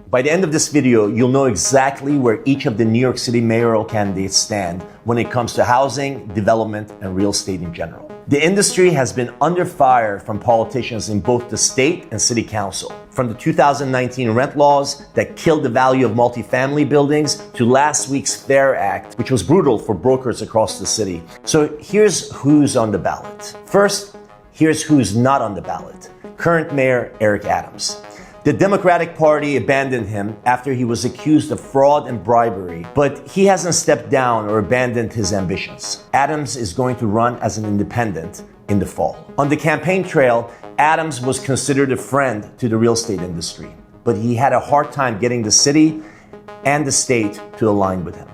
By the end of this video, you'll know exactly where each of the New York City mayoral candidates stand when it comes to housing, development, and real estate in general. The industry has been under fire from politicians in both the state and city council. From the 2019 rent laws that killed the value of multifamily buildings to last week's FAIR Act, which was brutal for brokers across the city. So here's who's on the ballot. First, here's who's not on the ballot. Current Mayor Eric Adams. The Democratic Party abandoned him after he was accused of fraud and bribery, but he hasn't stepped down or abandoned his ambitions. Adams is going to run as an independent in the fall. On the campaign trail, Adams was considered a friend to the real estate industry, but he had a hard time getting the city and the state to align with him.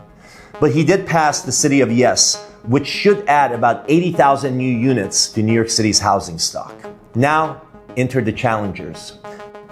But he did pass the City of Yes, which should add about 80,000 new units to New York City's housing stock. Now, enter the challengers.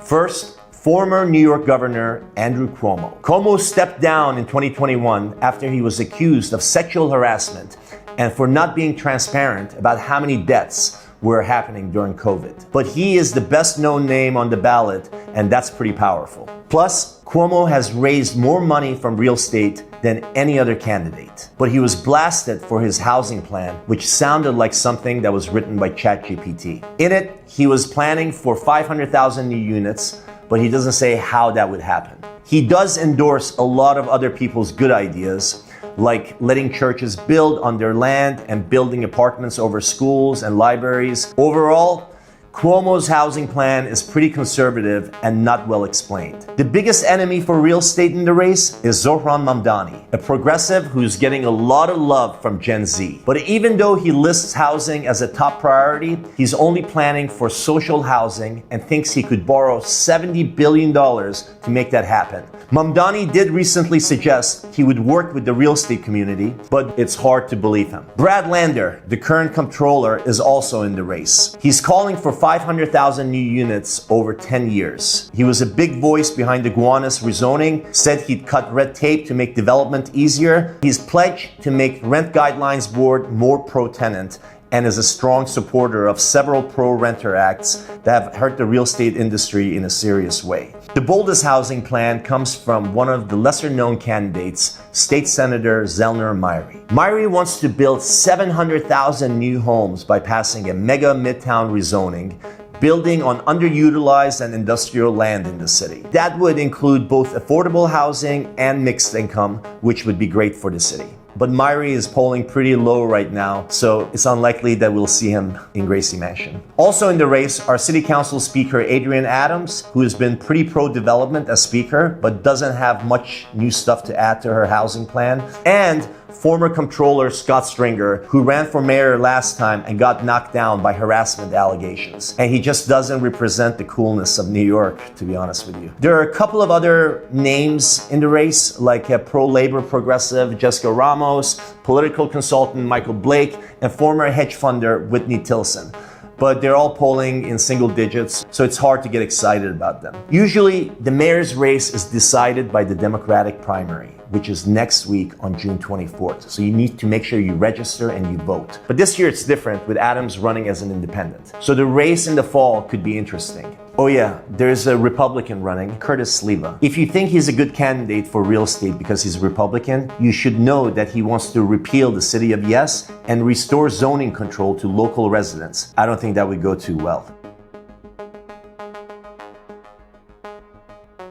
First, former New York Governor Andrew Cuomo. Cuomo stepped down in 2021 after he was accused of sexual harassment and for not being transparent about how many deaths were happening during COVID. But he is the best known name on the ballot, and that's pretty powerful. Plus, Cuomo has raised more money from real estate than any other candidate. But he was blasted for his housing plan, which sounded like something that was written by ChatGPT. In it, he was planning for 500,000 new units, but he doesn't say how that would happen. He does endorse a lot of other people's good ideas, like letting churches build on their land and building apartments over schools and libraries. Overall, Cuomo's housing plan is pretty conservative and not well explained. The biggest enemy for real estate in the race is Zohran Mamdani, a progressive who's getting a lot of love from Gen Z. But even though he lists housing as a top priority, he's only planning for social housing and thinks he could borrow $70 billion to make that happen. Mamdani did recently suggest he would work with the real estate community, but it's hard to believe him. Brad Lander, the current comptroller, is also in the race. He's calling for 500,000 new units over 10 years. He was a big voice behind the Gowanus rezoning, said he'd cut red tape to make development easier. He's pledged to make Rent Guidelines Board more pro-tenant and is a strong supporter of several pro-renter acts that have hurt the real estate industry in a serious way. The boldest housing plan comes from one of the lesser-known candidates, State Senator Zellner Myrie. Myrie wants to build 700,000 new homes by passing a mega midtown rezoning, building on underutilized and industrial land in the city. That would include both affordable housing and mixed income, which would be great for the city. But Myrie is polling pretty low right now, so it's unlikely that we'll see him in Gracie Mansion. Also in the race are City Council Speaker Adrienne Adams, who has been pretty pro-development as Speaker, but doesn't have much new stuff to add to her housing plan, and former Comptroller Scott Stringer, who ran for mayor last time and got knocked down by harassment allegations. And he just doesn't represent the coolness of New York, to be honest with you. There are a couple of other names in the race, like a pro-labor progressive Jessica Ramos, political consultant Michael Blake, and former hedge funder Whitney Tilson. But they're all polling in single digits, so it's hard to get excited about them. Usually, the mayor's race is decided by the Democratic primary, which is next week on June 24th. So you need to make sure you register and you vote. But this year it's different, with Adams running as an independent. So the race in the fall could be interesting. Oh yeah, there's a Republican running, Curtis Sliwa. If you think he's a good candidate for real estate because he's a Republican, you should know that he wants to repeal the City of Yes and restore zoning control to local residents. I don't think that would go too well.